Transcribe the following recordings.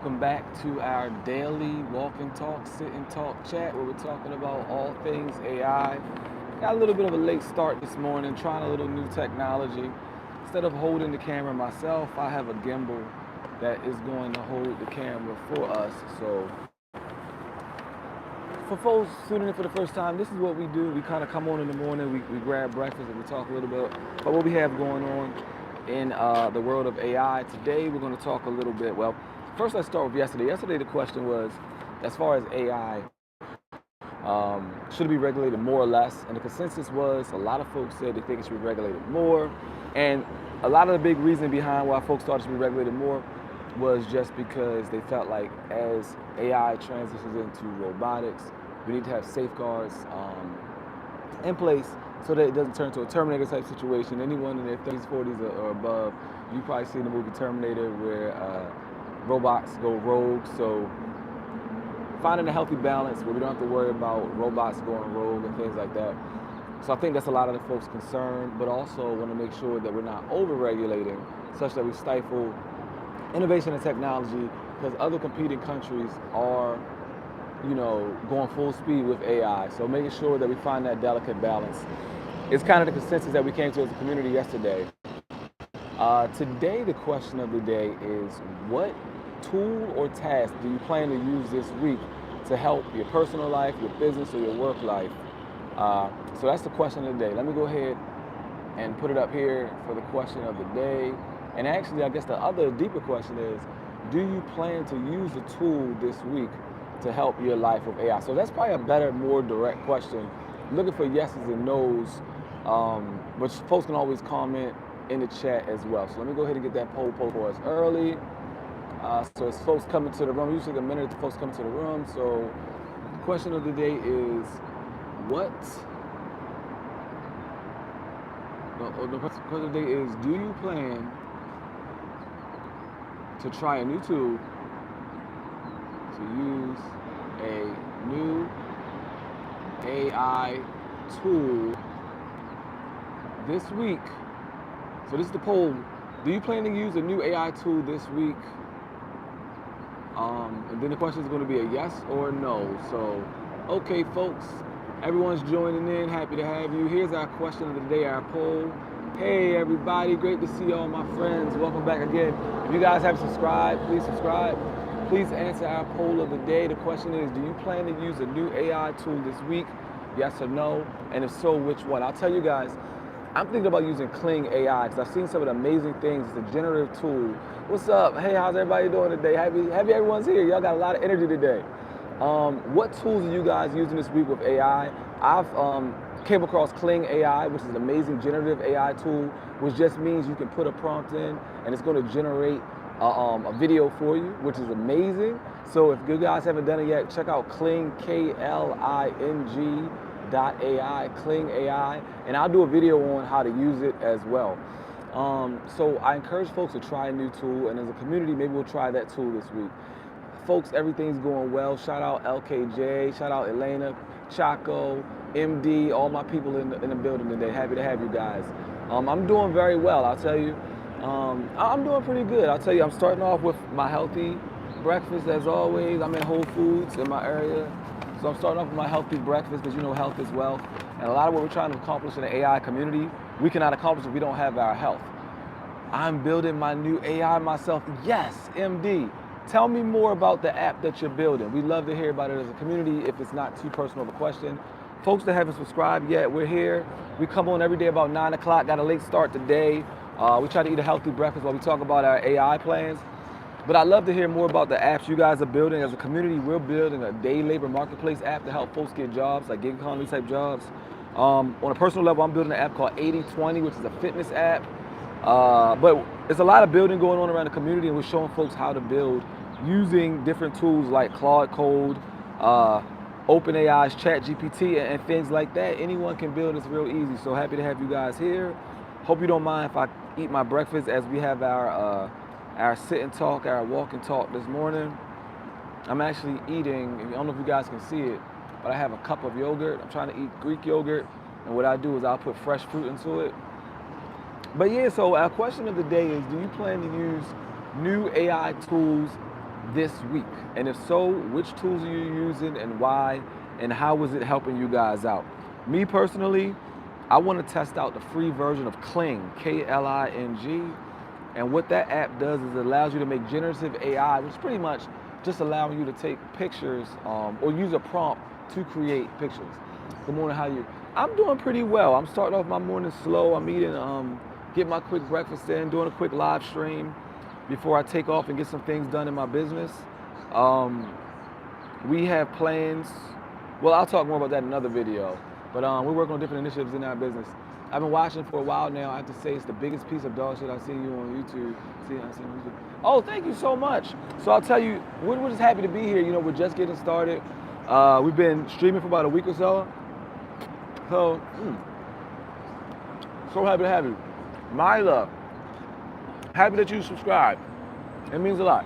Welcome back to our daily walk and talk, sit and talk chat where we're talking about all things AI. Got a little bit of a late start this morning, trying a little new technology. Instead of holding the camera myself, I have a gimbal that is going to hold the camera for us. So, for folks tuning in for the first time, this is what we do. We kind of come on in the morning, we grab breakfast, and we talk a little bit about what we have going on in the world of AI. Today, we're going to talk a little bit. Well, first, let's start with yesterday. Yesterday, the question was, as far as AI, should it be regulated more or less? And the consensus was a lot of folks said they think it should be regulated more. And a lot of the big reason behind why folks thought it should be regulated more was just because they felt like as AI transitions into robotics, we need to have safeguards in place so that it doesn't turn into a Terminator type situation. Anyone in their 30s, 40s, or above, you probably seen the movie Terminator where robots go rogue. So finding a healthy balance where we don't have to worry about robots going rogue and things like that. So I think that's a lot of the folks' concern, but also want to make sure that we're not over-regulating such that we stifle innovation and technology because other competing countries are, going full speed with AI. So making sure that we find that delicate balance is kind of the consensus that we came to as a community yesterday. Today, the question of the day is what tool or task do you plan to use this week to help your personal life, your business, or your work life? So that's the question of the day. Let me go ahead and put it up here for the question of the day. And actually, I guess the other deeper question is, do you plan to use a tool this week to help your life with AI? So that's probably a better, more direct question. Looking for yeses and nos, but folks can always comment in the chat as well. So let me go ahead and get that poll for us early. So as folks come into the room, usually a minute to folks come into the room. So the question of the day is, what? The question of the day is, do you plan to try a new tool, to use a new AI tool this week? So this is the poll. Do you plan to use a new AI tool this week? And then the question is going to be a yes or a no. So, okay, folks, everyone's joining in. Happy to have you. Here's our question of the day, our poll. Hey, everybody. Great to see all my friends. Welcome back again. If you guys haven't subscribed, please subscribe. Please answer our poll of the day. The question is, do you plan to use a new AI tool this week? Yes or no? And if so, which one? I'll tell you guys, I'm thinking about using Kling AI because I've seen some of the amazing things. It's a generative tool. What's up? Hey, how's everybody doing today? Happy everyone's here. Y'all got a lot of energy today. What tools are you guys using this week with AI? I've came across Kling AI, which is an amazing generative AI tool, which just means you can put a prompt in and it's going to generate a video for you, which is amazing. So if you guys haven't done it yet, check out Kling, Kling AI, Kling AI, and I'll do a video on how to use it as well. So I encourage folks to try a new tool, and as a community, maybe we'll try that tool this week. Folks, everything's going well. Shout out LKJ, shout out Elena, Chaco, MD, all my people in the building today. Happy to have you guys. I'm doing very well, I'll tell you. I'm doing pretty good. I'll tell you, I'm starting off with my healthy breakfast as always. I'm in Whole Foods in my area. So I'm starting off with my healthy breakfast because health is wealth. And a lot of what we're trying to accomplish in the AI community, we cannot accomplish if we don't have our health. I'm building my new AI myself. Yes, MD. Tell me more about the app that you're building. We'd love to hear about it as a community if it's not too personal of a question. Folks that haven't subscribed yet, we're here. We come on every day about 9 o'clock. Got a late start today. We try to eat a healthy breakfast while we talk about our AI plans. But I'd love to hear more about the apps you guys are building. As a community, we're building a day labor marketplace app to help folks get jobs, like gig economy type jobs. On a personal level, I'm building an app called 80/20, which is a fitness app. But there's a lot of building going on around the community, and we're showing folks how to build using different tools like Claude Code, OpenAI's ChatGPT, and things like that. Anyone can build. It's real easy. So happy to have you guys here. Hope you don't mind if I eat my breakfast as we have our sit and talk, our walk and talk this morning. I'm actually eating, I don't know if you guys can see it, but I have a cup of yogurt. I'm trying to eat Greek yogurt, and what I do is I'll put fresh fruit into it. But yeah, so our question of the day is, do you plan to use new AI tools this week? And if so, which tools are you using and why? And how is it helping you guys out? Me personally, I want to test out the free version of Kling, K-L-I-N-G. And what that app does is it allows you to make generative AI, which is pretty much just allowing you to take pictures or use a prompt to create pictures. Good morning, how are you? I'm doing pretty well. I'm starting off my morning slow. I'm eating, getting my quick breakfast in, doing a quick live stream before I take off and get some things done in my business. We have plans. Well, I'll talk more about that in another video. But we're working on different initiatives in our business. I've been watching for a while now. I have to say it's the biggest piece of dog shit I've seen you on YouTube. Oh, thank you so much. So I'll tell you, we're just happy to be here. You know, we're just getting started. We've been streaming for about a week or so. So happy to have you. My love. Happy that you subscribe. It means a lot.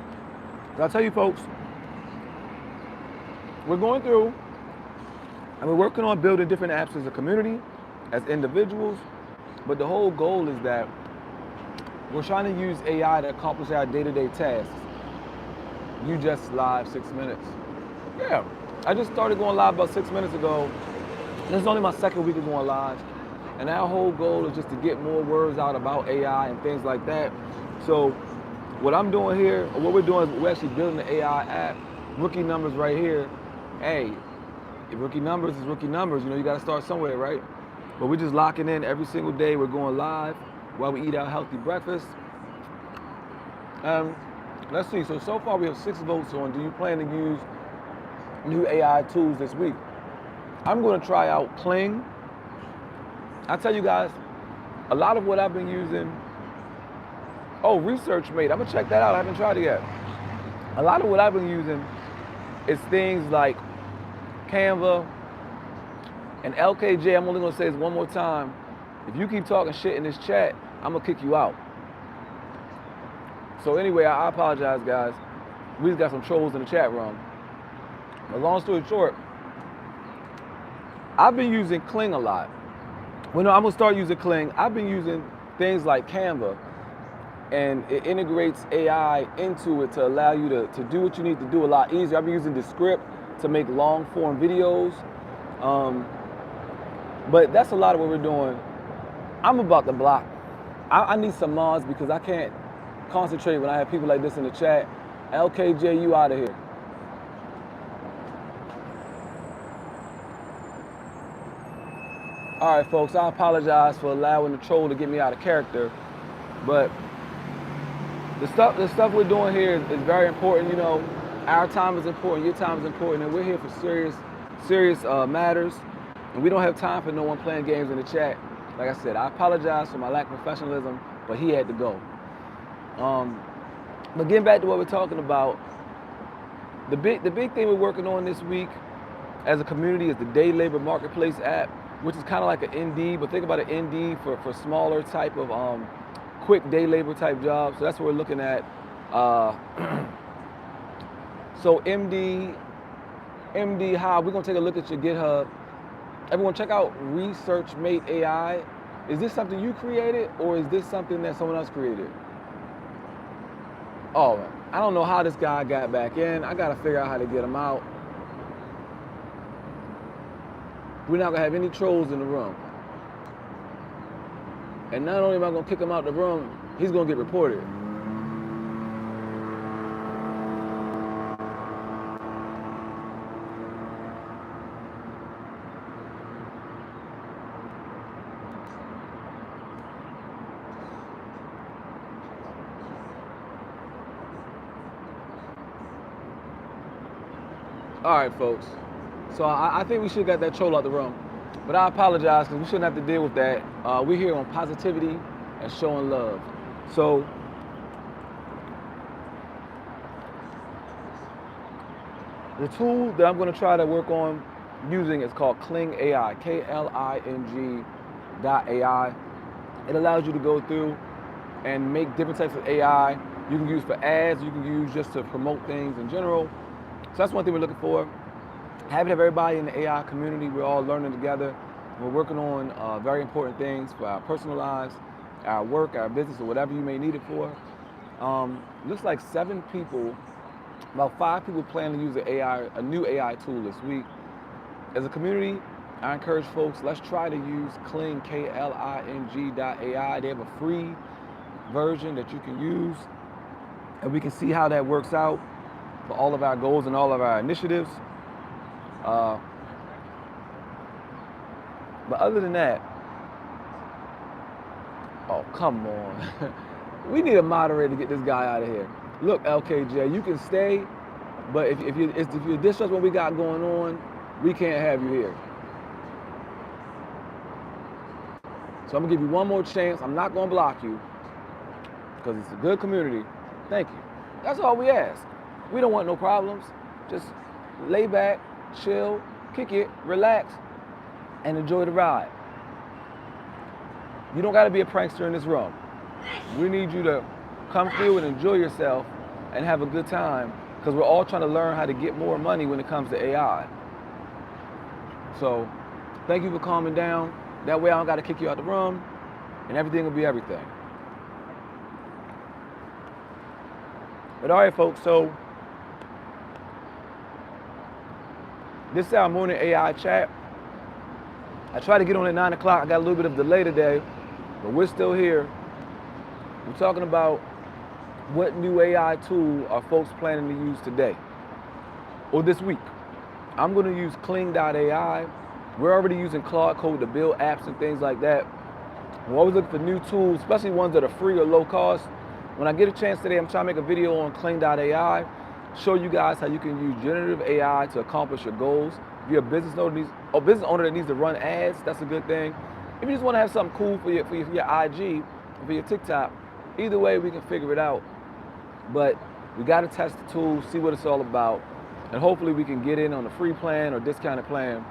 So I'll tell you folks, we're going through and we're working on building different apps as a community, as individuals, but the whole goal is that we're trying to use AI to accomplish our day-to-day tasks. You just live 6 minutes. Yeah, I just started going live about 6 minutes ago. This is only my second week of going live. And our whole goal is just to get more words out about AI and things like that. So what I'm doing here, or what we're doing is we're actually building the AI app. Rookie numbers right here. Hey, if rookie numbers is rookie numbers, you know, you gotta start somewhere, right? But we're just locking in every single day. We're going live while we eat our healthy breakfast. Let's see, so far we have 6 votes on, do you plan to use new AI tools this week? I'm gonna try out Kling. I'll tell you guys, a lot of what I've been using, ResearchMate, I'm gonna check that out, I haven't tried it yet. A lot of what I've been using is things like Canva and LKJ. I'm only gonna say this one more time. If you keep talking shit in this chat, I'm gonna kick you out. So anyway, I apologize, guys. We just got some trolls in the chat room. But long story short, I've been using Kling a lot. Well, no, I'm gonna start using Kling. I've been using things like Canva, and it integrates AI into it to allow you to do what you need to do a lot easier. I've been using Descript to make long form videos. But that's a lot of what we're doing. I'm about to block. I need some mods because I can't concentrate when I have people like this in the chat. LKJ, you out of here. All right, folks, I apologize for allowing the troll to get me out of character, but the stuff we're doing here is very important. You know, our time is important, your time is important, and we're here for serious matters, and we don't have time for no one playing games in the chat. Like I said, I apologize for my lack of professionalism, but he had to go. But getting back to what we're talking about, the big thing we're working on this week as a community is the Day Labor Marketplace app, which is kind of like an Indeed, but think about an Indeed for smaller type of quick day labor type jobs. So that's what we're looking at. So MD Hive, we're gonna take a look at your GitHub. Everyone check out ResearchMate AI. Is this something you created or is this something that someone else created? Oh, I don't know how this guy got back in. I gotta figure out how to get him out. We're not gonna have any trolls in the room. And not only am I gonna kick him out the room, he's gonna get reported. All right, folks. So I think we should get that troll out the room. But I apologize because we shouldn't have to deal with that. We're here on positivity and showing love. So the tool that I'm going to try to work on using is called Kling AI, KLING.ai. It allows you to go through and make different types of AI. You can use for ads, you can use just to promote things in general. So that's one thing we're looking for. Happy to have everybody in the AI community. We're all learning together. We're working on very important things for our personal lives, our work, our business, or whatever you may need it for. Looks like 7 people About 5 people plan to use a new AI tool this week. As a community, I encourage folks, let's try to use Kling, KLING.ai. They have a free version that you can use, and we can see how that works out for all of our goals and all of our initiatives. But other than that, oh, come on. We need a moderator to get this guy out of here. Look, LKJ, you can stay, but if you're disrupting what we got going on, we can't have you here. So I'm gonna give you one more chance. I'm not gonna block you because it's a good community. Thank you. That's all we ask. We don't want no problems. Just lay back, chill, kick it, relax, and enjoy the ride. You don't gotta be a prankster in this room. We need you to come through and enjoy yourself and have a good time because we're all trying to learn how to get more money when it comes to AI. So thank you for calming down. That way I don't got to kick you out the room and everything will be everything. But all right, folks, so this is our morning AI chat. I tried to get on at 9 o'clock. I got a little bit of delay today, but we're still here. We're talking about what new AI tool are folks planning to use today or this week. I'm going to use Kling.ai. We're already using Claude Code to build apps and things like that. We're always looking for new tools, especially ones that are free or low cost. When I get a chance today, I'm trying to make a video on Kling.ai, show you guys how you can use generative AI to accomplish your goals. If you're a business owner that needs to run ads, that's a good thing. If you just want to have something cool for your IG, for your TikTok, either way we can figure it out. But we got to test the tool, see what it's all about, and hopefully we can get in on a free plan or discounted plan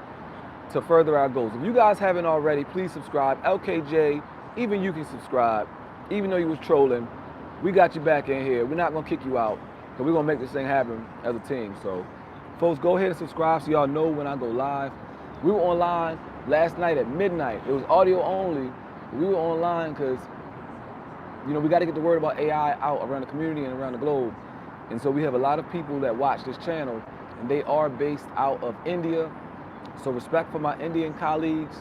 to further our goals. If you guys haven't already, please subscribe. LKJ, even you can subscribe. Even though you was trolling, we got you back in here. We're not going to kick you out because we're going to make this thing happen as a team. So, folks, go ahead and subscribe so y'all know when I go live. We were online last night at midnight. It was audio only. We were online because, you know, we got to get the word about AI out around the community and around the globe. And so we have a lot of people that watch this channel, and they are based out of India. So respect for my Indian colleagues,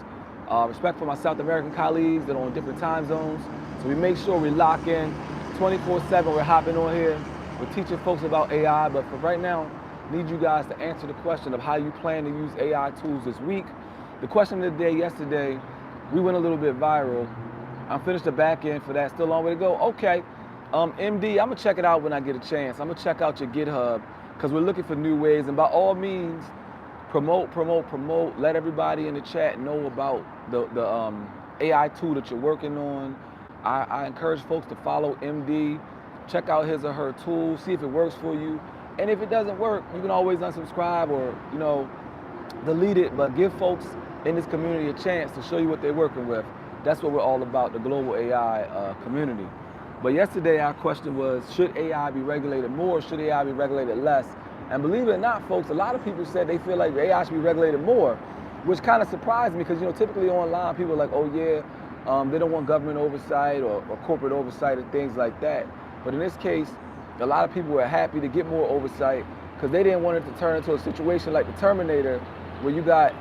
respect for my South American colleagues that are on different time zones. So we make sure we lock in 24/7. We're hopping on here. We're teaching folks about AI, but for right now, need you guys to answer the question of how you plan to use AI tools this week. The question of the day yesterday, we went a little bit viral. I finished the back end for that, still a long way to go. Okay, MD, I'm gonna check it out when I get a chance. I'm gonna check out your GitHub because we're looking for new ways, and by all means, promote. Let everybody in the chat know about the AI tool that you're working on. I encourage folks to follow MD, check out his or her tool, see if it works for you. And if it doesn't work, you can always unsubscribe or, you know, delete it, but give folks in this community a chance to show you what they're working with. That's what we're all about, the global AI community. But yesterday our question was, should AI be regulated more, should AI be regulated less? And believe it or not, folks, a lot of people said they feel like AI should be regulated more, which kind of surprised me because, you know, typically online people are like, oh yeah, they don't want government oversight or corporate oversight and things like that. But in this case, a lot of people were happy to get more oversight because they didn't want it to turn into a situation like the Terminator, where you got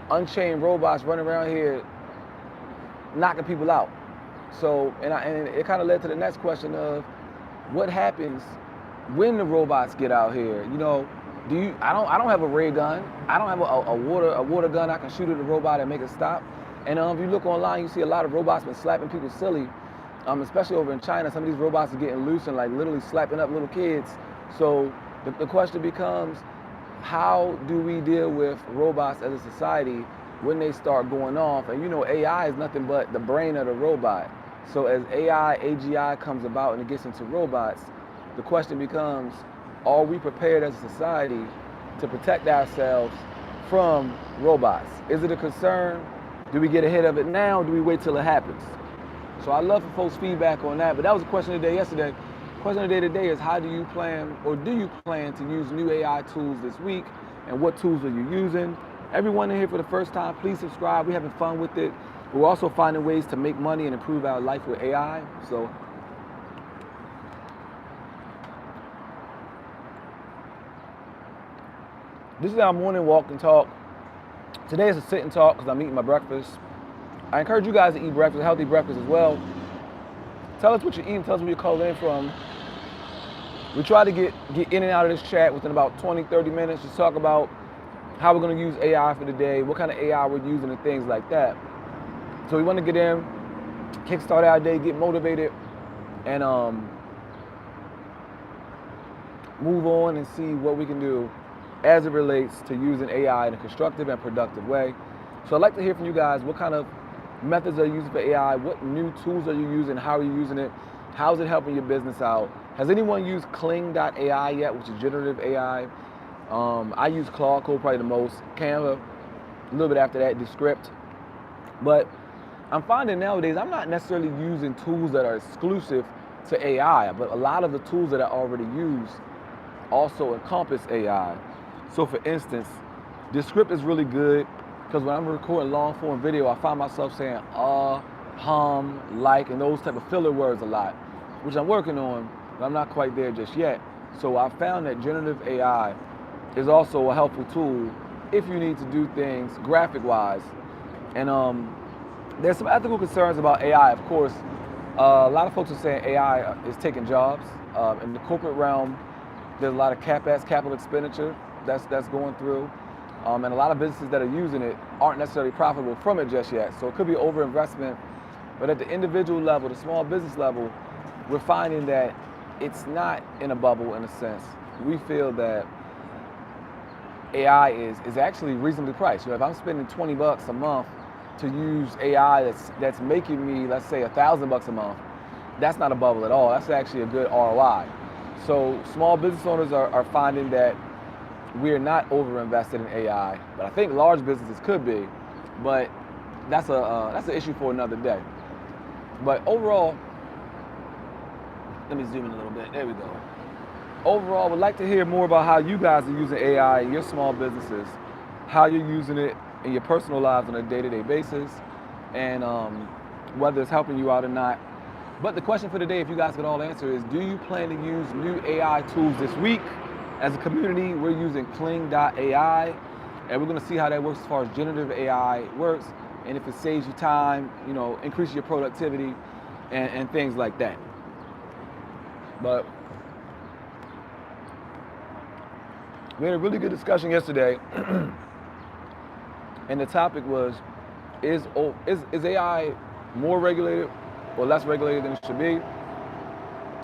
unchained robots running around here knocking people out. So, and it kind of led to the next question of what happens when the robots get out here. You know, I don't have a ray gun. I don't have a water gun I can shoot at a robot and make it stop. And if you look online, you see a lot of robots been slapping people silly, especially over in China. Some of these robots are getting loose and like literally slapping up little kids. So the question becomes, how do we deal with robots as a society when they start going off? And you know, AI is nothing but the brain of the robot. So as AGI comes about and it gets into robots, the question becomes, are we prepared as a society to protect ourselves from robots? Is it a concern? Do we get ahead of it now? Or do we wait till it happens? So I love for folks' feedback on that. But that was a question of the day yesterday. Question of the day today is, how do you plan, or do you plan to use new AI tools this week? And what tools are you using? Everyone in here for the first time, please subscribe. We're having fun with it. We're also finding ways to make money and improve our life with AI. So This is our morning walk and talk. Today is a sit and talk because I'm eating my breakfast. I encourage you guys to eat breakfast, healthy breakfast as well. Tell us what you're eating. Tell us where you're calling in from. We try to get in and out of this chat within about 20, 30 minutes. Just talk about how we're going to use AI for the day, what kind of AI we're using and things like that. So we want to get in, kickstart our day, get motivated, and move on and see what we can do as it relates to using AI in a constructive and productive way. So I'd like to hear from you guys. What kind of methods are you using for AI? What new tools are you using? How are you using it? How is it helping your business out? Has anyone used Kling.ai yet, which is generative AI? I use Claude Code probably the most. Canva, a little bit after that, Descript. But I'm finding nowadays I'm not necessarily using tools that are exclusive to AI, but a lot of the tools that I already use also encompass AI. So for instance, Descript is really good because when I'm recording long form video, I find myself saying hum, like, and those type of filler words a lot, which I'm working on, but I'm not quite there just yet. So I found that generative AI is also a helpful tool if you need to do things graphic wise. And there's some ethical concerns about AI, of course. A lot of folks are saying AI is taking jobs. In the corporate realm, there's a lot of CapEx, capital expenditure, that's going through. And a lot of businesses that are using it aren't necessarily profitable from it just yet. So it could be overinvestment. But at the individual level, the small business level, we're finding that it's not in a bubble in a sense. We feel that AI is actually reasonably priced. If I'm spending $20 a month to use AI that's making me, let's say, $1,000 a month, that's not a bubble at all. That's actually a good ROI. So small business owners are finding that we're not overinvested in AI, but I think large businesses could be, but that's an issue for another day. But overall, let me zoom in a little bit. There we go. Overall, would like to hear more about how you guys are using AI in your small businesses, how you're using it in your personal lives on a day-to-day basis, and whether it's helping you out or not. But the question for today, if you guys could all answer, is do you plan to use new AI tools this week? As a community, we're using Kling.ai, and we're going to see how that works as far as generative AI works, and if it saves you time, increases your productivity, and things like that. But we had a really good discussion yesterday, and the topic was, is AI more regulated or less regulated than it should be?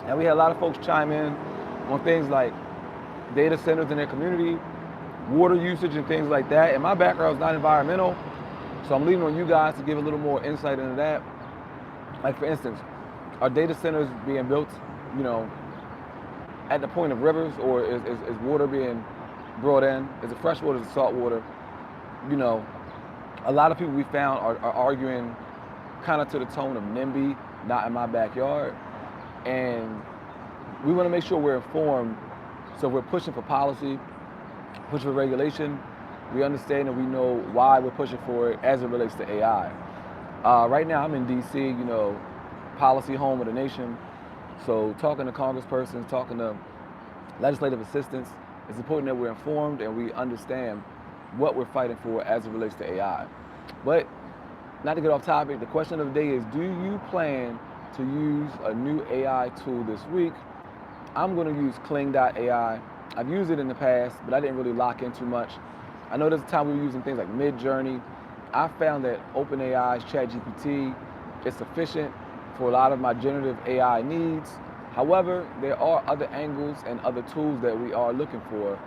And we had a lot of folks chime in on things like data centers in their community, water usage and things like that. And my background is not environmental, so I'm leaning on you guys to give a little more insight into that. Like for instance, are data centers being built, at the point of rivers, or is water being brought in? Is it fresh water, is it salt water? A lot of people we found are arguing kind of to the tone of NIMBY, not in my backyard. And we want to make sure we're informed. So we're pushing for policy, pushing for regulation. We understand and we know why we're pushing for it as it relates to AI. Right now I'm in DC, policy home of the nation. So talking to congresspersons, talking to legislative assistants, it's important that we're informed and we understand what we're fighting for as it relates to AI. But not to get off topic, the question of the day is, do you plan to use a new AI tool this week? I'm going to use Kling.ai. I've used it in the past, but I didn't really lock in too much. I know there's a time we were using things like Midjourney. I found that OpenAI's ChatGPT is sufficient for a lot of my generative AI needs. However, there are other angles and other tools that we are looking for.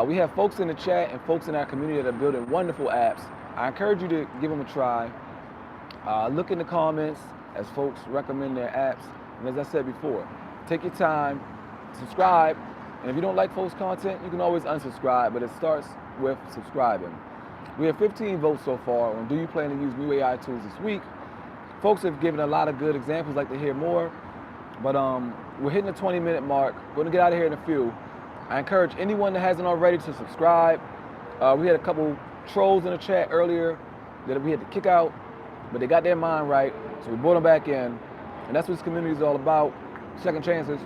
We have folks in the chat and folks in our community that are building wonderful apps. I encourage you to give them a try. Look in the comments as folks recommend their apps. And as I said before, take your time, subscribe, and if you don't like folks' content, you can always unsubscribe, but it starts with subscribing. We have 15 votes so far on do you plan to use new AI tools this week. Folks have given a lot of good examples, like to hear more, but we're hitting the 20-minute mark. We're gonna get out of here in a few. I encourage anyone that hasn't already to subscribe. We had a couple trolls in the chat earlier that we had to kick out, but they got their mind right, so we brought them back in, and that's what this community is all about. Second chances.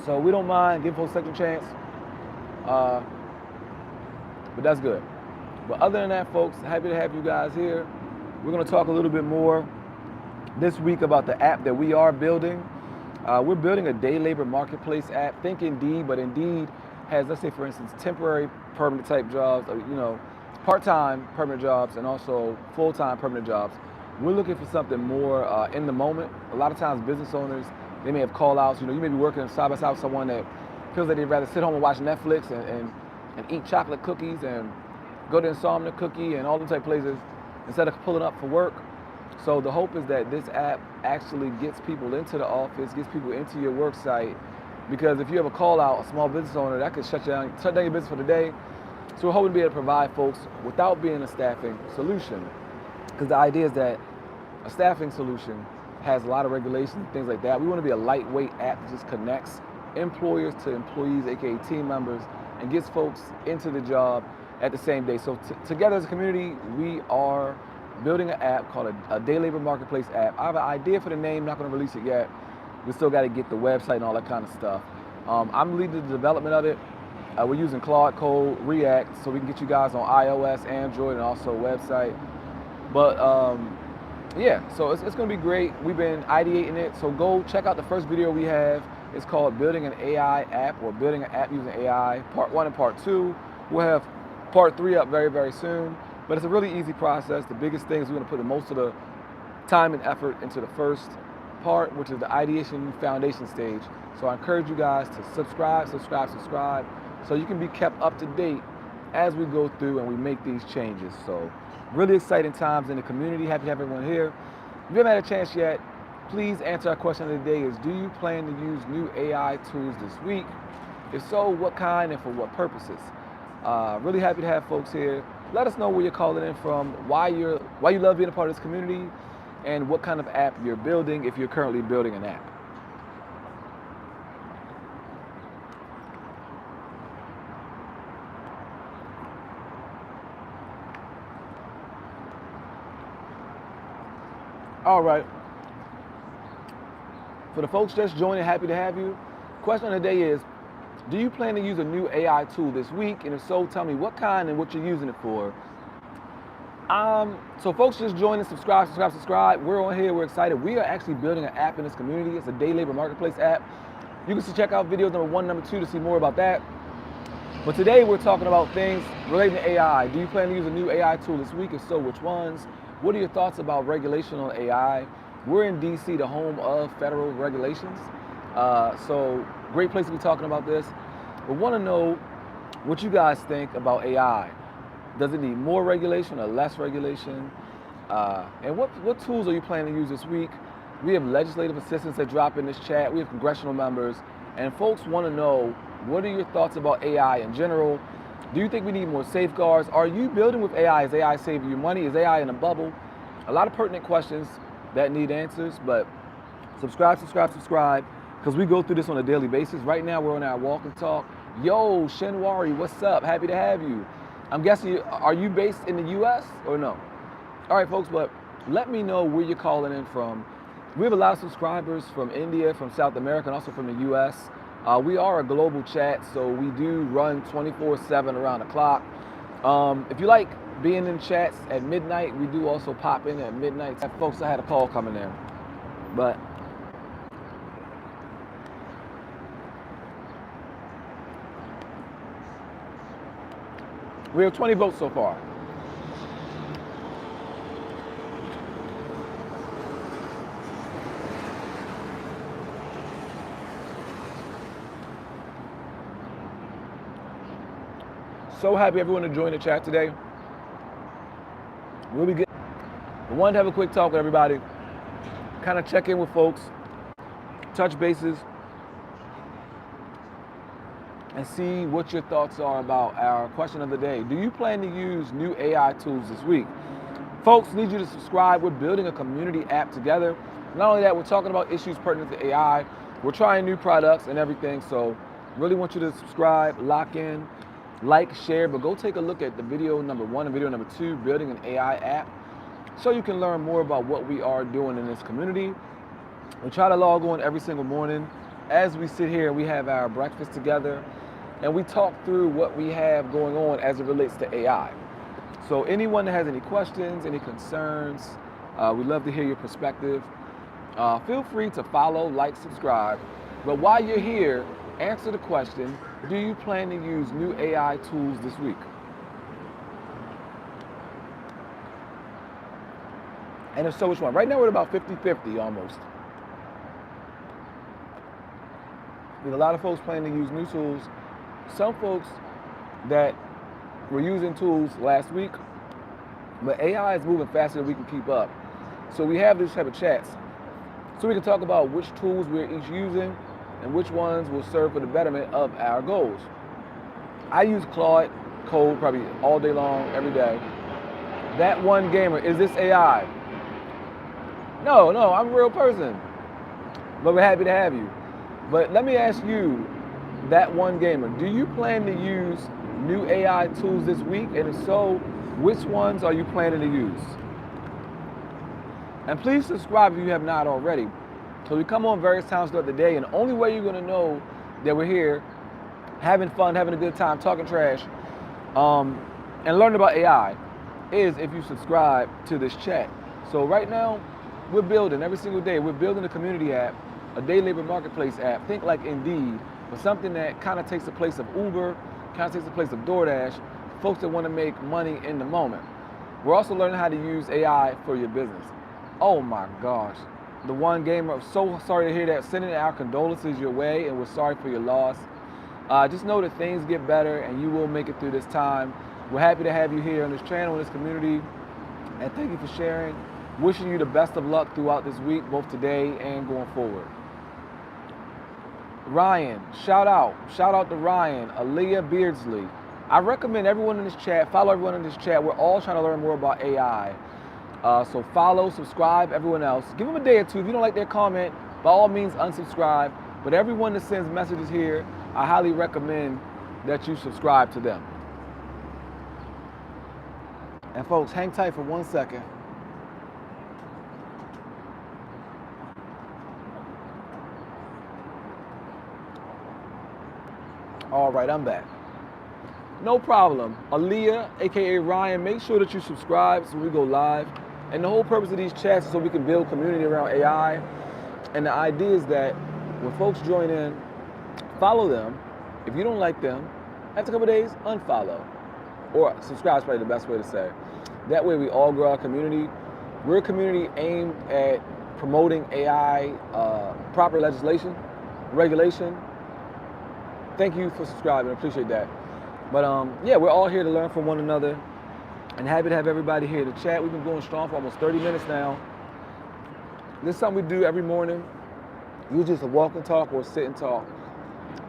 So we don't mind giving folks a second chance. but that's good. But other than that, folks, happy to have you guys here. We're going to talk a little bit more this week about the app that we are building. We're building a day labor marketplace app. Think Indeed, but Indeed has, let's say, for instance, temporary, permanent type jobs, part-time permanent jobs, and also full-time permanent jobs. We're looking for something more in the moment. A lot of times, business owners, they may have call-outs. You may be working side by side with someone that feels like they'd rather sit home and watch Netflix and eat chocolate cookies and go to Insomnia Cookie and all those type of places instead of pulling up for work. So the hope is that this app actually gets people into the office, gets people into your work site, because if you have a call out, a small business owner, that could shut down your business for the day. So we're hoping to be able to provide folks without being a staffing solution. Because the idea is that a staffing solution has a lot of regulations and things like that. We want to be a lightweight app that just connects employers to employees, aka team members, and gets folks into the job at the same day. So together as a community, we are building an app called a day labor marketplace app. I have an idea for the name, not going to release it yet. We still got to get the website and all that kind of stuff. I'm leading the development of it. We're using Claude Code, React, so we can get you guys on iOS, Android, and also website. But yeah, so it's going to be great. We've been ideating it, so go check out the first video we have. It's called Building an AI App, or Building an App Using AI, Part 1 and Part 2. We'll have Part 3 up very, very soon. But it's a really easy process. The biggest thing is we're going to put most of the time and effort into the first part, which is the ideation foundation stage. So I encourage you guys to subscribe, so you can be kept up to date as we go through and we make these changes. So really exciting times in the community. Happy to have everyone here. If you haven't had a chance yet, please answer our question of the day is, do you plan to use new AI tools this week? If so, what kind and for what purposes? Really happy to have folks here. Let us know where you're calling in from, why you love being a part of this community, and what kind of app you're building if you're currently building an app. All right. For the folks just joining, happy to have you. Question of the day is, do you plan to use a new AI tool this week? And if so, tell me what kind and what you're using it for. So folks just joining, subscribe. We're on here, we're excited. We are actually building an app in this community. It's a day labor marketplace app. You can check out videos number 1, number 2 to see more about that. But today we're talking about things relating to AI. Do you plan to use a new AI tool this week? If so, which ones? What are your thoughts about regulation on AI? We're in DC, the home of federal regulations. So great place to be talking about this. We want to know what you guys think about AI. Does it need more regulation or less regulation? And what tools are you planning to use this week? We have legislative assistants that drop in this chat. We have congressional members. And folks want to know, what are your thoughts about AI in general? Do you think we need more safeguards? Are you building with AI? Is AI saving you money? Is AI in a bubble? A lot of pertinent questions that need answers, but subscribe, because we go through this on a daily basis. Right now, we're on our walk and talk. Yo, Shenwari, what's up? Happy to have you. I'm guessing, are you based in the U.S. or no? All right, folks, but let me know where you're calling in from. We have a lot of subscribers from India, from South America, and also from the U.S. We are a global chat, so we do run 24/7 around the clock. If you like being in chats at midnight, we do also pop in at midnight. Folks, I had a call coming in, but we have 20 votes so far. So happy everyone to join the chat today. We'll be good. I wanted to have a quick talk with everybody, kind of check in with folks, touch bases, and see what your thoughts are about our question of the day. Do you plan to use new AI tools this week? Folks, need you to subscribe. We're building a community app together. Not only that, we're talking about issues pertinent to AI. We're trying new products and everything, so really want you to subscribe, lock in, like, share, but go take a look at the video number 1 and video number 2, building an AI app, so you can learn more about what we are doing in this community. We try to log on every single morning. As we sit here, we have our breakfast together, and we talk through what we have going on as it relates to AI. So anyone that has any questions, any concerns, we'd love to hear your perspective. Feel free to follow, like, subscribe. But while you're here, answer the question, do you plan to use new AI tools this week? And if so, which one? Right now we're at about 50-50 almost. There's a lot of folks planning to use new tools. Some folks that were using tools last week, but AI is moving faster than we can keep up. So we have this type of chats. So we can talk about which tools we're each using and which ones will serve for the betterment of our goals. I use Claude Code probably all day long, every day. That one gamer, is this AI? No, I'm a real person. But we're happy to have you. But let me ask you, that one gamer, do you plan to use new AI tools this week? And if so, which ones are you planning to use? And please subscribe if you have not already. So we come on various times throughout the day, and the only way you're gonna know that we're here, having fun, having a good time, talking trash, and learning about AI, is if you subscribe to this chat. So right now, we're building every single day. We're building a community app, a day labor marketplace app. Think like Indeed, but something that kind of takes the place of Uber, kind of takes the place of DoorDash, folks that want to make money in the moment. We're also learning how to use AI for your business. Oh my gosh. The one gamer, I'm so sorry to hear that. Sending our condolences your way, and we're sorry for your loss. Just know that things get better and you will make it through this time. We're happy to have you here on this channel, in this community, and thank you for sharing. Wishing you the best of luck throughout this week, both today and going forward. Ryan, shout out to Ryan, Aaliyah Beardsley. I recommend everyone in this chat, follow everyone in this chat. We're all trying to learn more about AI. So follow, subscribe, everyone else. Give them a day or two. If you don't like their comment, by all means unsubscribe. But everyone that sends messages here, I highly recommend that you subscribe to them. And folks, hang tight for 1 second. All right, I'm back. No problem. Aaliyah, AKA Ryan, make sure that you subscribe so we go live. And the whole purpose of these chats is so we can build community around AI. And the idea is that when folks join in, follow them. If you don't like them, after a couple of days, unfollow. Or subscribe is probably the best way to say. That way we all grow our community. We're a community aimed at promoting AI, proper legislation, regulation. Thank you for subscribing, I appreciate that. But yeah, we're all here to learn from one another, and happy to have everybody here to chat. We've been going strong for almost 30 minutes now. This is something we do every morning. Usually just a walk and talk or sit and talk.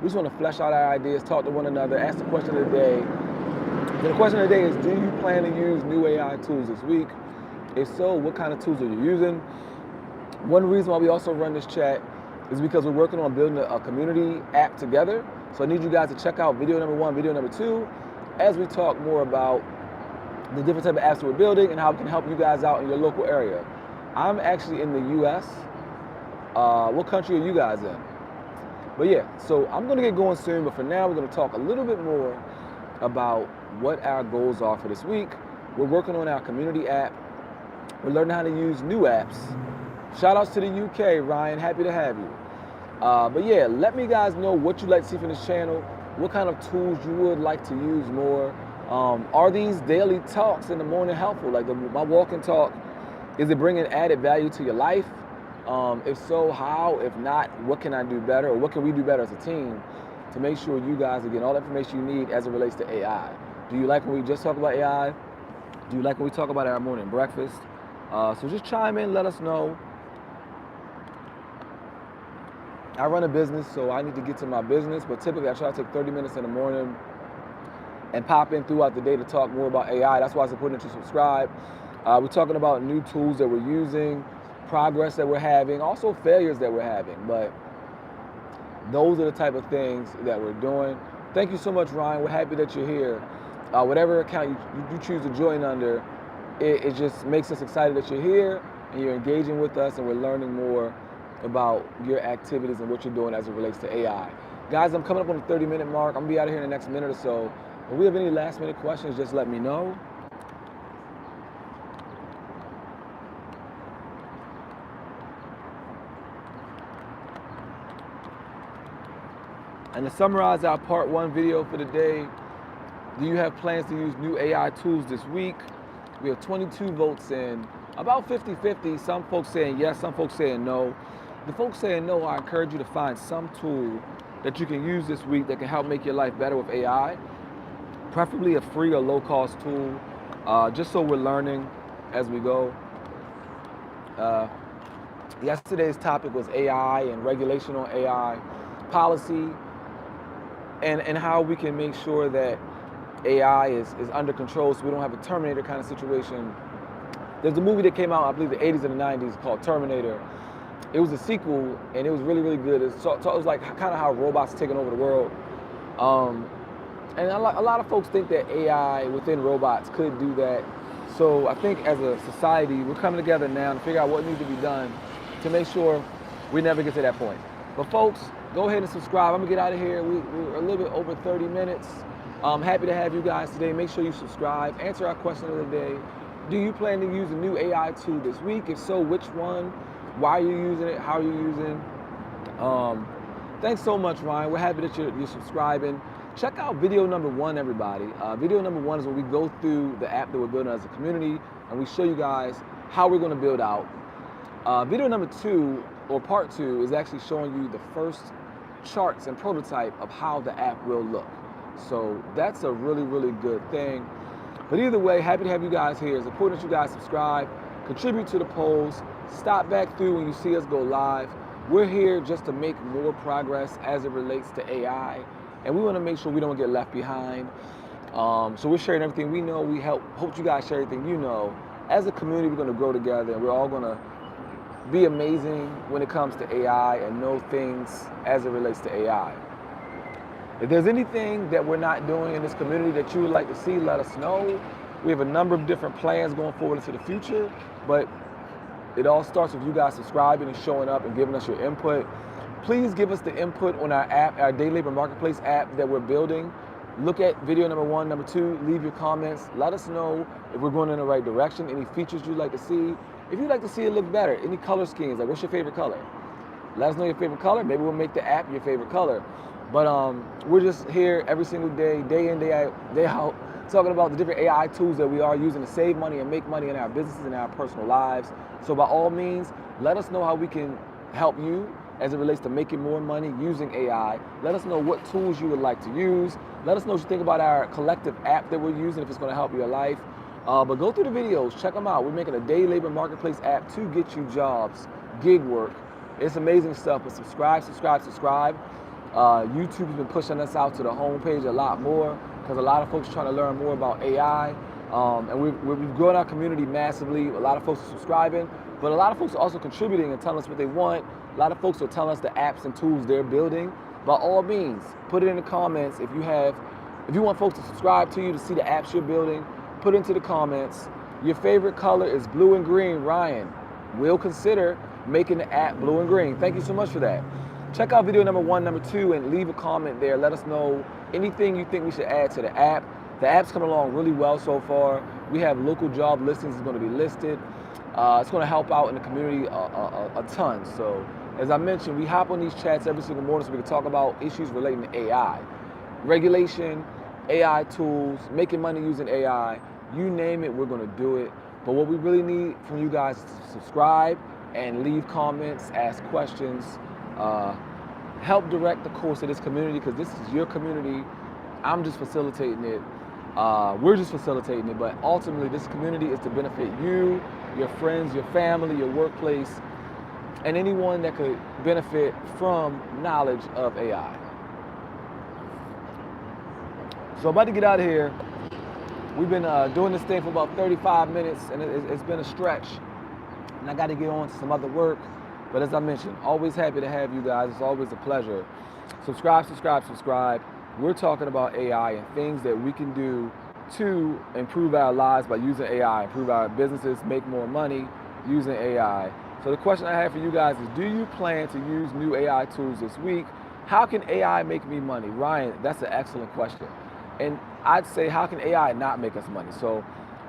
We just want to flesh out our ideas, talk to one another, ask the question of the day. And the question of the day is, do you plan to use new AI tools this week? If so, what kind of tools are you using? One reason why we also run this chat is because we're working on building a community app together. So I need you guys to check out video number 1, video number 2, as we talk more about the different type of apps that we're building and how we can help you guys out in your local area. I'm actually in the US. What country are you guys in? But yeah, so I'm gonna get going soon, but for now we're gonna talk a little bit more about what our goals are for this week. We're working on our community app. We're learning how to use new apps. Shout outs to the UK, Ryan, happy to have you. But yeah, let me guys know what you'd like to see from this channel, what kind of tools you would like to use more. Are these daily talks in the morning helpful? Like my walk and talk, is it bringing added value to your life? If so, how? If not, what can I do better? Or what can we do better as a team to make sure you guys are getting all the information you need as it relates to AI? Do you like when we just talk about AI? Do you like when we talk about our morning breakfast? So just chime in, let us know. I run a business, so I need to get to my business, but typically I try to take 30 minutes in the morning and pop in throughout the day to talk more about AI. That's why it's important that you subscribe. We're talking about new tools that we're using, progress that we're having, also failures that we're having, but those are the type of things that we're doing. Thank you so much, Ryan. We're happy that you're here. Whatever account you choose to join under, it just makes us excited that you're here and you're engaging with us and we're learning more about your activities and what you're doing as it relates to AI. Guys, I'm coming up on the 30-minute mark. I'm gonna be out of here in the next minute or so. If we have any last minute questions, just let me know. And to summarize our part 1 video for the day, do you have plans to use new AI tools this week? We have 22 votes in, about 50-50. Some folks saying yes, some folks saying no. The folks saying no, I encourage you to find some tool that you can use this week that can help make your life better with AI, preferably a free or low-cost tool, just so we're learning as we go. Yesterday's topic was AI and regulation on AI, policy, and how we can make sure that AI is under control so we don't have a Terminator kind of situation. There's a movie that came out, I believe the 80s and the 90s, called Terminator. It was a sequel, and it was really, really good. It was like kind of how robots taking over the world. And a lot of folks think that AI within robots could do that. So I think as a society, we're coming together now to figure out what needs to be done to make sure we never get to that point. But folks, go ahead and subscribe. I'm gonna get out of here. We're a little bit over 30 minutes. I'm happy to have you guys today. Make sure you subscribe. Answer our question of the day. Do you plan to use a new AI tool this week? If so, which one? Why are you using it? How are you using it? Thanks so much, Ryan. We're happy that you're subscribing. Check out video number 1, everybody. Video number 1 is when we go through the app that we're building as a community, and we show you guys how we're gonna build out. Video number 2, or part 2, is actually showing you the first charts and prototype of how the app will look. So that's a really, really good thing. But either way, happy to have you guys here. It's important that you guys subscribe, contribute to the polls, stop back through when you see us go live. We're here just to make more progress as it relates to AI, and we want to make sure we don't get left behind. So we're sharing everything we know. We hope you guys share everything you know. As a community, we're going to grow together, and we're all going to be amazing when it comes to AI and know things as it relates to AI. If there's anything that we're not doing in this community that you would like to see, let us know. We have a number of different plans going forward into the future, but it all starts with you guys subscribing and showing up and giving us your input. Please give us the input on our app, our Day Labor Marketplace app that we're building. Look at video number 1, number 2, leave your comments. Let us know if we're going in the right direction, any features you'd like to see. If you'd like to see it look better, any color schemes, like what's your favorite color? Let us know your favorite color. Maybe we'll make the app your favorite color. But we're just here every single day, day in, day out, talking about the different AI tools that we are using to save money and make money in our businesses and our personal lives. So by all means, let us know how we can help you as it relates to making more money using AI. Let us know what tools you would like to use. Let us know what you think about our collective app that we're using, if it's going to help your life. But go through the videos, check them out. We're making a Day Labor Marketplace app to get you jobs, gig work. It's amazing stuff, but subscribe. YouTube has been pushing us out to the homepage a lot more because a lot of folks are trying to learn more about AI. And we've grown our community massively. A lot of folks are subscribing, but a lot of folks are also contributing and telling us what they want. A lot of folks are telling us the apps and tools they're building. By all means, put it in the comments. If you want folks to subscribe to you to see the apps you're building, put it into the comments. Your favorite color is blue and green, Ryan. We'll consider making the app blue and green. Thank you so much for that. Check out video number 1, number 2, and leave a comment there. Let us know anything you think we should add to the app. The app's coming along really well so far. We have local job listings that's going to be listed. It's going to help out in the community a ton. So as I mentioned, we hop on these chats every single morning so we can talk about issues relating to AI. Regulation, AI tools, making money using AI, you name it, we're going to do it. But what we really need from you guys is to subscribe and leave comments, ask questions, help direct the course of this community, because this is your community. I'm just facilitating it. We're just facilitating it, but ultimately this community is to benefit you, your friends, your family, your workplace, and anyone that could benefit from knowledge of AI. So I'm about to get out of here. We've been doing this thing for about 35 minutes, and it's been a stretch, and I got to get on to some other work. But as I mentioned, always happy to have you guys. It's always a pleasure. Subscribe. We're talking about AI and things that we can do to improve our lives by using AI, improve our businesses, make more money using AI. So the question I have for you guys is, do you plan to use new AI tools this week? How can AI make me money? Ryan, that's an excellent question. And I'd say, how can AI not make us money? So,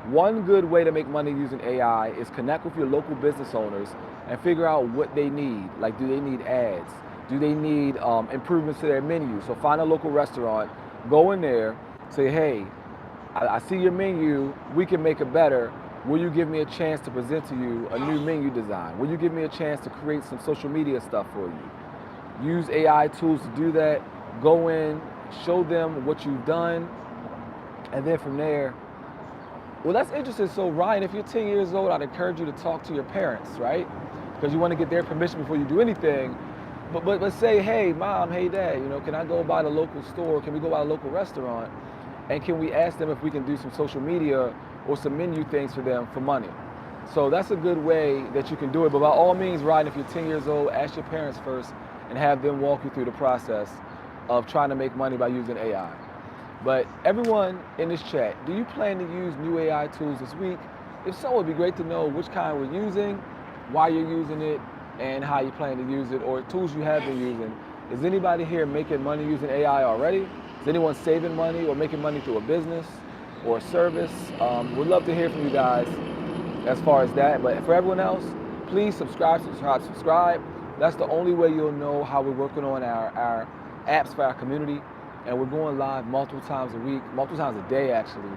one good way to make money using AI is connect with your local business owners and figure out what they need. Like, do they need ads? Do they need improvements to their menu? So, find a local restaurant, go in there, say, hey, I see your menu, we can make it better. Will you give me a chance to present to you a new menu design? Will you give me a chance to create some social media stuff for you? Use AI tools to do that. Go in, show them what you've done, and then from there, well, that's interesting. So, Ryan, if you're 10 years old, I'd encourage you to talk to your parents, right? Because you want to get their permission before you do anything. But let's say, hey, mom, hey, dad, can I go by the local store? Can we go by a local restaurant? And can we ask them if we can do some social media or some menu things for them for money? So that's a good way that you can do it. But by all means, Ryan, if you're 10 years old, ask your parents first and have them walk you through the process of trying to make money by using AI. But everyone in this chat, do you plan to use new AI tools this week? If so, it'd be great to know which kind we're using, why you're using it, and how you plan to use it, or tools you have been using. Is anybody here making money using AI already? Is anyone saving money or making money through a business or a service? We'd love to hear from you guys as far as that. But for everyone else, please subscribe. That's the only way you'll know how we're working on our apps for our community. And we're going live multiple times a week, multiple times a day actually,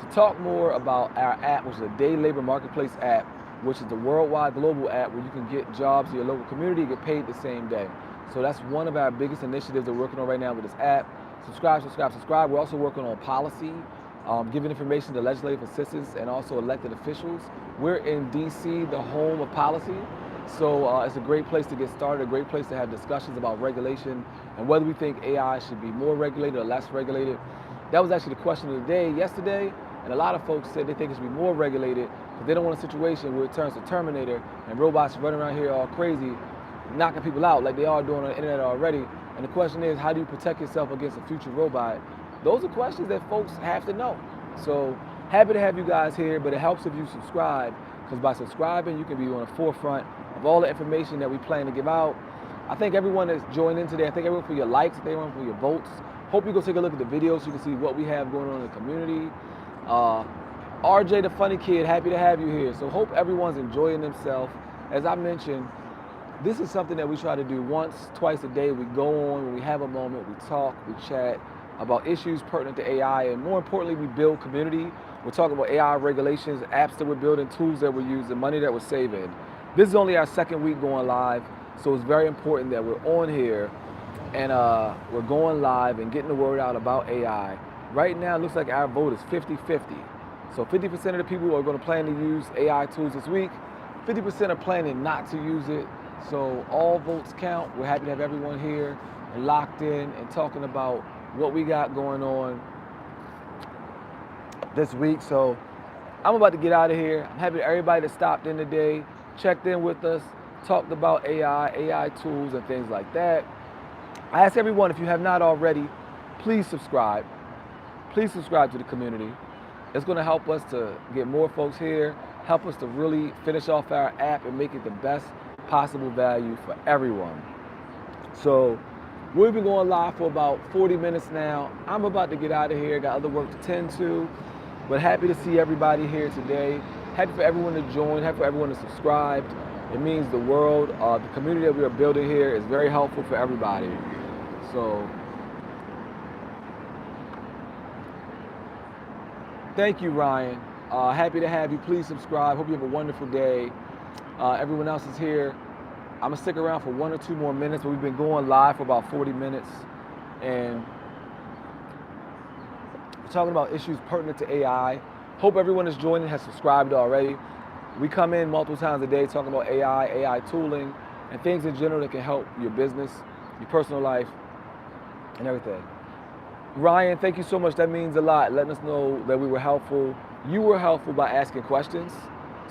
to talk more about our app, which is a day labor marketplace app, which is the worldwide global app where you can get jobs in your local community and get paid the same day. So that's one of our biggest initiatives that we're working on right now with this app. Subscribe. We're also working on policy, giving information to legislative assistants and also elected officials. We're in DC, the home of policy. So it's a great place to get started, a great place to have discussions about regulation and whether we think AI should be more regulated or less regulated. That was actually the question of the day yesterday, and a lot of folks said they think it should be more regulated because they don't want a situation where it turns to Terminator and robots running around here all crazy, knocking people out like they are doing on the internet already. And the question is, how do you protect yourself against a future robot? Those are questions that folks have to know. So happy to have you guys here, but it helps if you subscribe, because by subscribing, you can be on the forefront of all the information that we plan to give out. I thank everyone that's joined in today. I thank everyone for your likes. I thank everyone for your votes. Hope you go take a look at the videos so you can see what we have going on in the community. RJ the Funny Kid, happy to have you here. So hope everyone's enjoying themselves. As I mentioned, this is something that we try to do once, twice a day. We go on, when we have a moment, we talk, we chat about issues pertinent to AI, and more importantly, we build community. We're talking about AI regulations, apps that we're building, tools that we're using, money that we're saving. This is only our second week going live, so it's very important that we're on here and we're going live and getting the word out about AI. Right now, it looks like our vote is 50-50. So 50% of the people are going to plan to use AI tools this week. 50% are planning not to use it. So all votes count. We're happy to have everyone here and locked in and talking about what we got going on this week. So I'm about to get out of here. I'm happy to everybody that stopped in today, checked in with us, talked about AI tools and things like that. I ask everyone, if you have not already, please subscribe. Please subscribe to the community. It's going to help us to get more folks here, help us to really finish off our app and make it the best possible value for everyone. So we've been going live for about 40 minutes now. I'm about to get out of here, got other work to tend to, but happy to see everybody here today. Happy for everyone to join, happy for everyone to subscribe. It means the world. The community that we are building here is very helpful for everybody. So thank you, Ryan. Happy to have you. Please subscribe. Hope you have a wonderful day. Everyone else is here. I'm going to stick around for 1 or 2 more minutes, but we've been going live for about 40 minutes. And we're talking about issues pertinent to AI. Hope everyone is joining, has subscribed already. We come in multiple times a day talking about AI tooling, and things in general that can help your business, your personal life, and everything. Ryan, thank you so much. That means a lot, letting us know that we were helpful. You were helpful by asking questions.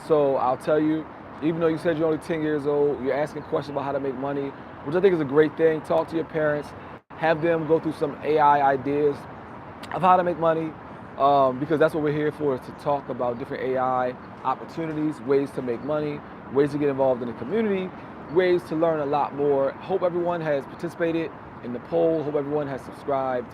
So I'll tell you, even though you said you're only 10 years old, you're asking questions about how to make money, which I think is a great thing. Talk to your parents, have them go through some AI ideas of how to make money, because that's what we're here for, is to talk about different AI opportunities, ways to make money, ways to get involved in the community, ways to learn a lot more. Hope everyone has participated in the poll. Hope everyone has subscribed.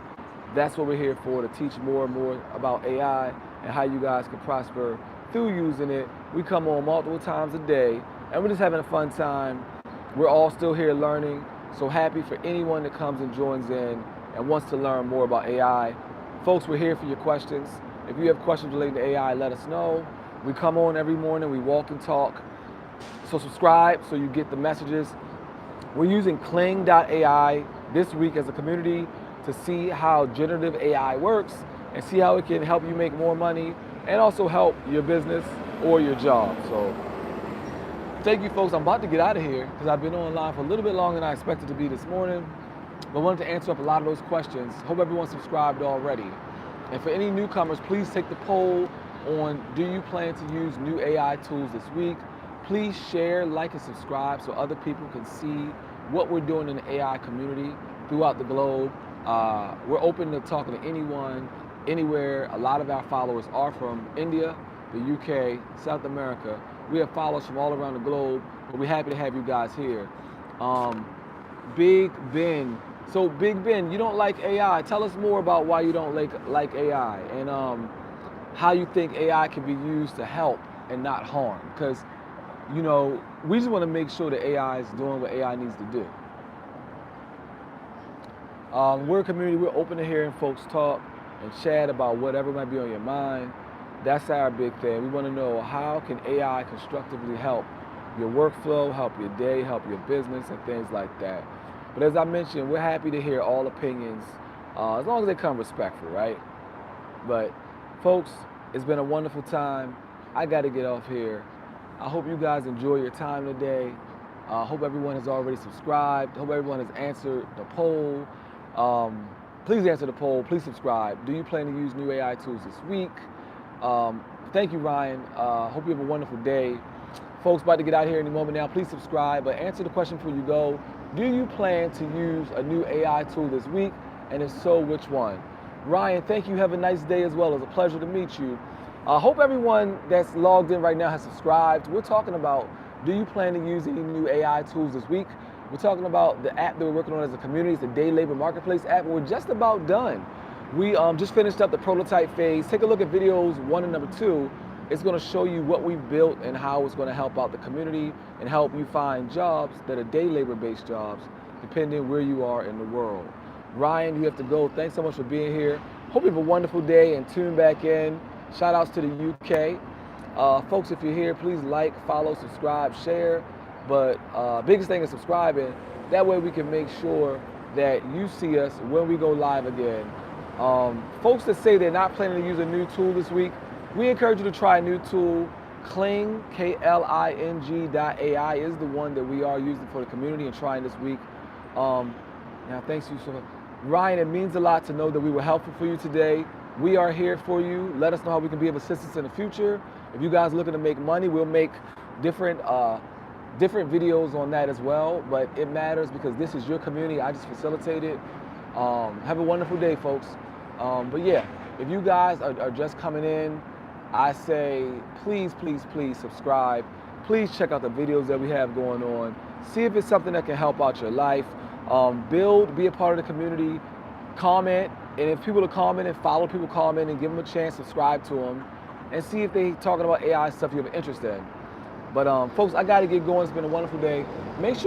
That's what we're here for, to teach more and more about AI and how you guys can prosper through using it. We come on multiple times a day, and we're just having a fun time. We're all still here learning, so happy for anyone that comes and joins in and wants to learn more about AI. Folks, we're here for your questions. If you have questions related to AI, let us know. We come on every morning, we walk and talk. So subscribe so you get the messages. We're using Kling.ai this week as a community to see how generative AI works and see how it can help you make more money and also help your business or your job. So thank you, folks. I'm about to get out of here because I've been online for a little bit longer than I expected to be this morning, but wanted to answer up a lot of those questions. Hope everyone's subscribed already. And for any newcomers, please take the poll on, do you plan to use new AI tools this week? Please share, like, and subscribe so other people can see what we're doing in the AI community throughout the globe. We're open to talking to anyone, anywhere. A lot of our followers are from India, the UK, South America. We have followers from all around the globe, but we're happy to have you guys here. Big Ben. So Big Ben, you don't like AI. Tell us more about why you don't like AI and how you think AI can be used to help and not harm. Because, you know, we just want to make sure that AI is doing what AI needs to do. We're a community, we're open to hearing folks talk and chat about whatever might be on your mind. That's our big thing. We want to know, how can AI constructively help your workflow, help your day, help your business, and things like that. But as I mentioned, we're happy to hear all opinions, as long as they come respectful, right? But folks, it's been a wonderful time. I got to get off here. I hope you guys enjoy your time today. Hope everyone has already subscribed. Hope everyone has answered the poll. Please answer the poll. Please subscribe. Do you plan to use new AI tools this week? Thank you, Ryan. Hope you have a wonderful day. Folks, about to get out here any moment now. Please subscribe, but answer the question before you go. Do you plan to use a new AI tool this week? And if so, which one? Ryan, thank you. Have a nice day as well. It was a pleasure to meet you. Hope everyone that's logged in right now has subscribed. We're talking about, do you plan to use any new AI tools this week? We're talking about the app that we're working on as a community. It's the Day Labor Marketplace app. We're just about done. We just finished up the prototype phase. Take a look at videos 1 and number 2. It's going to show you what we've built and how it's going to help out the community and help you find jobs that are day labor based jobs, depending where you are in the world. Ryan, you have to go. Thanks so much for being here. Hope you have a wonderful day and tune back in. Shout outs to the UK. Folks, if you're here, please like, follow, subscribe, share. But biggest thing is subscribing. That way we can make sure that you see us when we go live again. Folks that say they're not planning to use a new tool this week, we encourage you to try a new tool. Kling, Kling.ai is the one that we are using for the community and trying this week. Now, thanks you so much. Ryan, it means a lot to know that we were helpful for you today. We are here for you. Let us know how we can be of assistance in the future. If you guys are looking to make money, we'll make different videos on that as well. But it matters because this is your community. I just facilitate it. Have a wonderful day, folks. But yeah, if you guys are just coming in, I say, please, please, please subscribe. Please check out the videos that we have going on. See if it's something that can help out your life. Be a part of the community, comment, and if people are commenting, follow people comment and give them a chance, subscribe to them, and see if they talking about AI stuff you have an interest in. But folks, I got to get going. It's been a wonderful day. Make sure